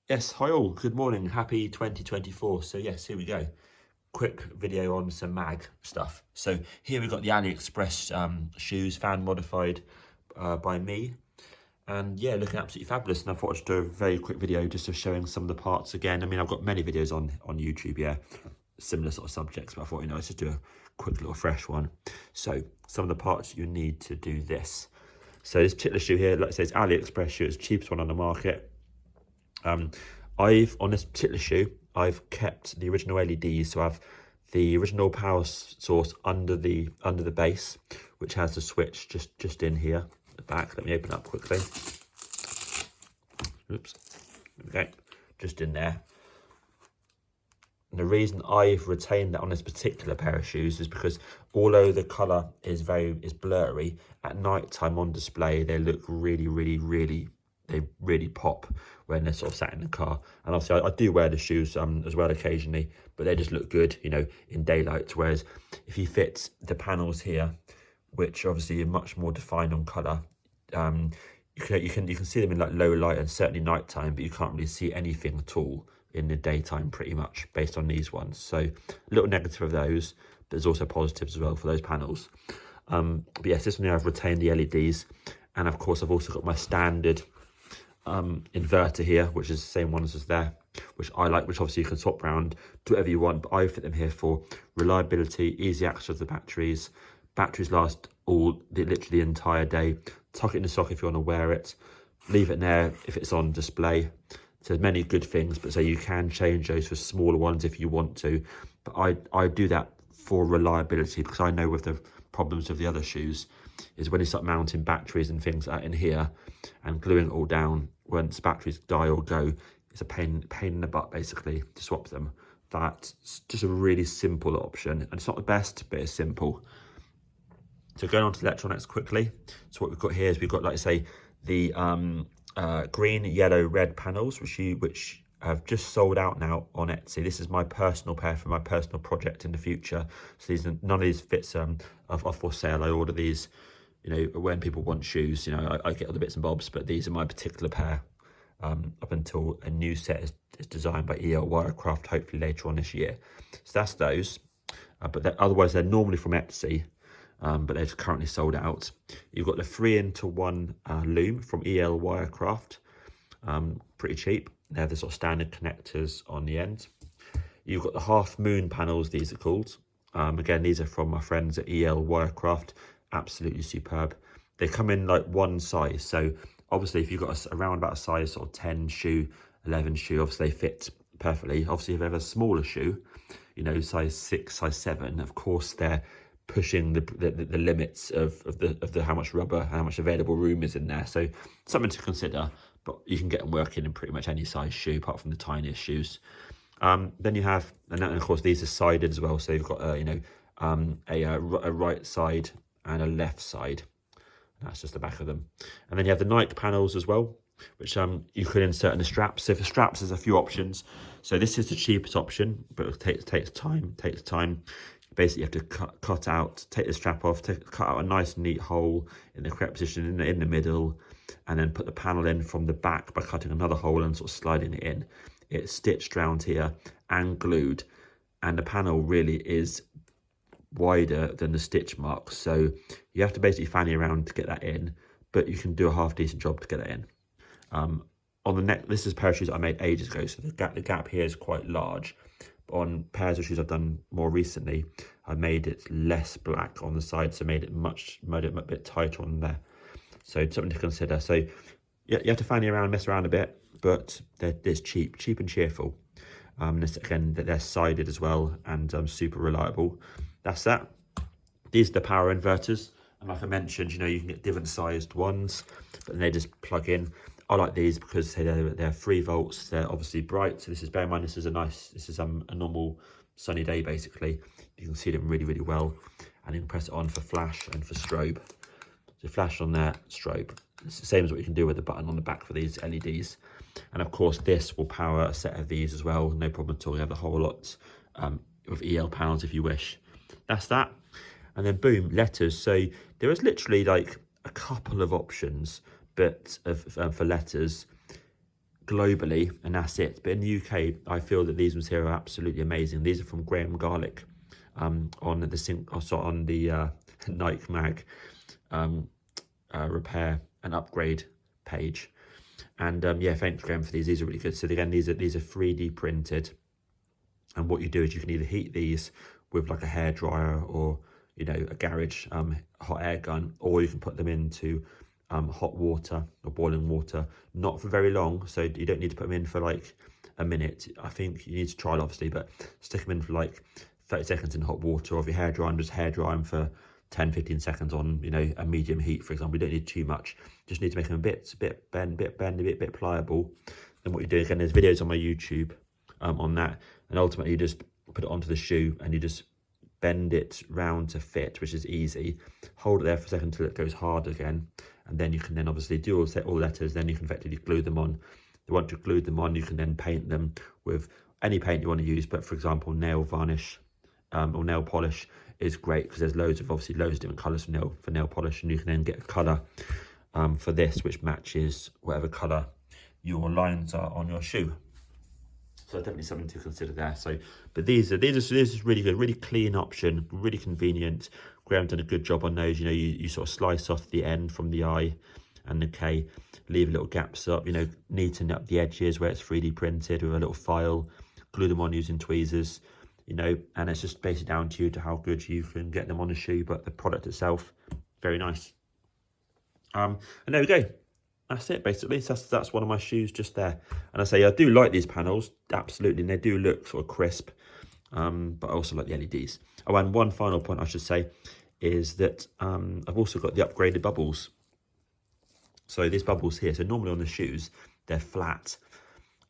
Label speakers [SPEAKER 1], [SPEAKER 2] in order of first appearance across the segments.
[SPEAKER 1] Yes, hi all, good morning, happy 2024. So yes, here we go. Quick video on some mag stuff. So here we've got the AliExpress shoes, fan modified by me. And yeah, looking absolutely fabulous. And I thought I'd just do a very quick video just of showing some of the parts again. I mean, I've got many videos on YouTube, yeah, similar sort of subjects, but I thought, let's just do a quick little fresh one. So some of the parts you need to do this. So this particular shoe here, like I say, it's AliExpress shoe, it's the cheapest one on the market. On this particular shoe, I've kept the original LEDs, so I've the original power source under the base, which has the switch just in here at the back. Let me open up quickly. Oops, there we go, just in there. And the reason I've retained that on this particular pair of shoes is because although the colour is blurry, at night time on display they look they really pop when they're sort of sat in the car. And obviously I do wear the shoes as well occasionally, but they just look good, in daylight. Whereas if you fit the panels here, which obviously are much more defined on colour, you can see them in like low light and certainly nighttime, but you can't really see anything at all in the daytime pretty much based on these ones. So a little negative of those, but there's also positives as well for those panels. But yes, this one here I've retained the LEDs, and of course I've also got my standard inverter here, which is the same ones as there, which I like, which obviously you can swap around, do whatever you want, but I fit them here for reliability, easy access of the batteries. Batteries last literally the entire day. Tuck it in the sock if you want to wear it, leave it in there if it's on display. So there's many good things, but so you can change those for smaller ones if you want to, but I do that for reliability, because I know with the problems of the other shoes is when you start mounting batteries and things in here and gluing it all down, once batteries die or go, it's a pain in the butt basically to swap them. That's just a really simple option, and it's not the best, but it's simple. So going on to the electronics quickly. So what we've got here is we've got, like I say, the green, yellow, red panels, which have just sold out now on Etsy. This is my personal pair for my personal project in the future. So none of these fits are for sale. I order these, when people want shoes. I get other bits and bobs, but these are my particular pair. Up until a new set is designed by Wirecraft, hopefully later on this year. So that's those. But otherwise they're normally from Etsy. But they're currently sold out. You've got the 3-into-1 loom from Wirecraft, pretty cheap. They have the sort of standard connectors on the end. You've got the half moon panels, these are called. Again, these are from my friends at Wirecraft, absolutely superb. They come in like one size, so obviously if you've got around about a size sort of 10 shoe, 11 shoe, obviously they fit perfectly. Obviously if you have a smaller shoe, size 6, size 7, of course they're pushing the limits of the how much rubber, how much available room is in there. So something to consider, but you can get them working in pretty much any size shoe apart from the tiniest shoes. Then you have, and of course these are sided as well, so you've got a right side and a left side. That's just the back of them. And then you have the Nike panels as well, which you could insert in the straps. So for straps there's a few options. So this is the cheapest option, but it takes time. Basically you have to cut out, take the strap off, cut out a nice neat hole in the correct position in the middle, and then put the panel in from the back by cutting another hole and sort of sliding it in. It's stitched round here and glued, and the panel really is wider than the stitch marks, so you have to basically fanny around to get that in, but you can do a half decent job to get that in. On the neck, this is a pair of shoes I made ages ago, so the gap here is quite large. On pairs of shoes I've done more recently, I made it less black on the side, so made it a bit tighter on there. So something to consider. So yeah, you have to fanny around, mess around a bit, but it's cheap and cheerful. Again, they're sided as well and super reliable. That's that. These are the power inverters, and like I mentioned, you can get different sized ones, but then they just plug in. I like these because they're 3 volts. They're obviously bright. So bear in mind, this is a normal sunny day basically. You can see them really well, and you can press it on for flash and for strobe. So flash on there, strobe. It's the same as what you can do with the button on the back for these LEDs. And of course, this will power a set of these as well. No problem at all. You have the whole lot of EL panels if you wish. That's that. And then boom, letters. So there is literally like a couple of options, but for letters, globally, and that's it. But in the UK, I feel that these ones here are absolutely amazing. These are from Graham Garlick on the Nike Mag repair and upgrade page. And yeah, thanks Graham for these. These are really good. So again, these are 3D printed, and what you do is you can either heat these with like a hairdryer or, you know, a garage hot air gun, or you can put them into hot water or boiling water, not for very long, so you don't need to put them in for like a minute. I think you need to try it obviously, but stick them in for like 30 seconds in hot water, or if you're hair drying, just hair dry them for 10-15 seconds on, you know, a medium heat, for example. You don't need too much, just need to make them a bit pliable. And what you do, again, there's videos on my YouTube on that, and ultimately you just put it onto the shoe and you just bend it round to fit, which is easy. Hold it there for a second until it goes hard again, and then you can then obviously do all letters. Then you can effectively glue them on. Once you've glued them on, you can then paint them with any paint you want to use, but for example, nail varnish or nail polish is great, because there's loads of different colours for nail polish, and you can then get a colour for this which matches whatever colour your lines are on your shoe. So definitely something to consider there. So, but these are really good, really clean option, really convenient. Graham done a good job on those. You know, you sort of slice off the end from the eye and the K, leave little gaps up. You know, neaten up the edges where it's 3D printed with a little file, glue them on using tweezers. You know, and it's just basically down to you to how good you can get them on a shoe. But the product itself, very nice. And there we go. That's it basically. So that's one of my shoes just there. And I say I do like these panels, absolutely, and they do look sort of crisp, but I also like the LEDs. Oh, and one final point I should say is that I've also got the upgraded bubbles. So these bubbles here, so normally on the shoes they're flat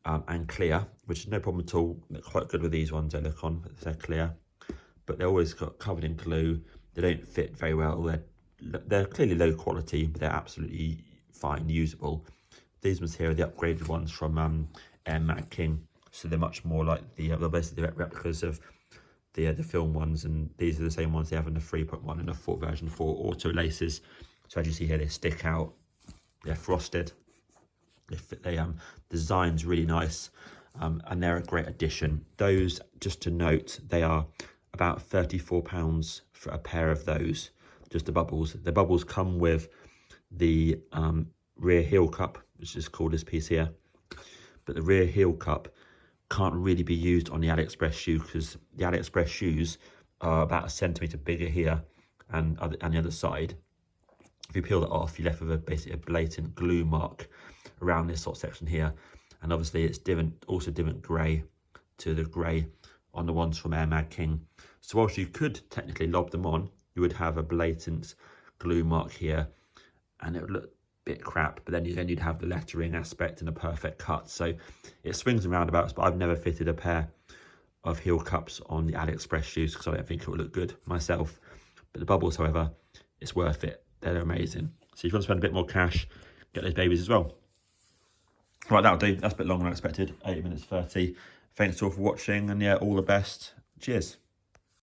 [SPEAKER 1] and clear, which is no problem at all. They're quite good with these ones. They look on, they're clear, but they're always got covered in glue. They don't fit very well. They're clearly low quality, but they're absolutely fine, usable. These ones here are the upgraded ones from Air Mag King, so they're much more like they're basically replicas of the film ones, and these are the same ones they have in the 3.1 and the 4 version 4 auto laces. So as you see here, they stick out, they're frosted, design's really nice, and they're a great addition. Those, just to note, they are about £34 for a pair of those, just the bubbles. The bubbles come with the rear heel cup, which is called this piece here, but the rear heel cup can't really be used on the AliExpress shoe, because the AliExpress shoes are about 1 centimetre bigger here and on the other side. If you peel that off, you're left with basically a blatant glue mark around this sort of section here, and obviously it's also different grey to the grey on the ones from Air Mag King. So whilst you could technically lob them on, you would have a blatant glue mark here, and it would look a bit crap, but then you'd have the lettering aspect and a perfect cut. So it swings and roundabouts, but I've never fitted a pair of heel cups on the AliExpress shoes because I don't think it would look good myself. But the bubbles, however, it's worth it. They're amazing. So if you want to spend a bit more cash, get those babies as well. Right, that'll do. That's a bit longer than I expected. 8 minutes 30. Thanks all for watching, and yeah, all the best. Cheers.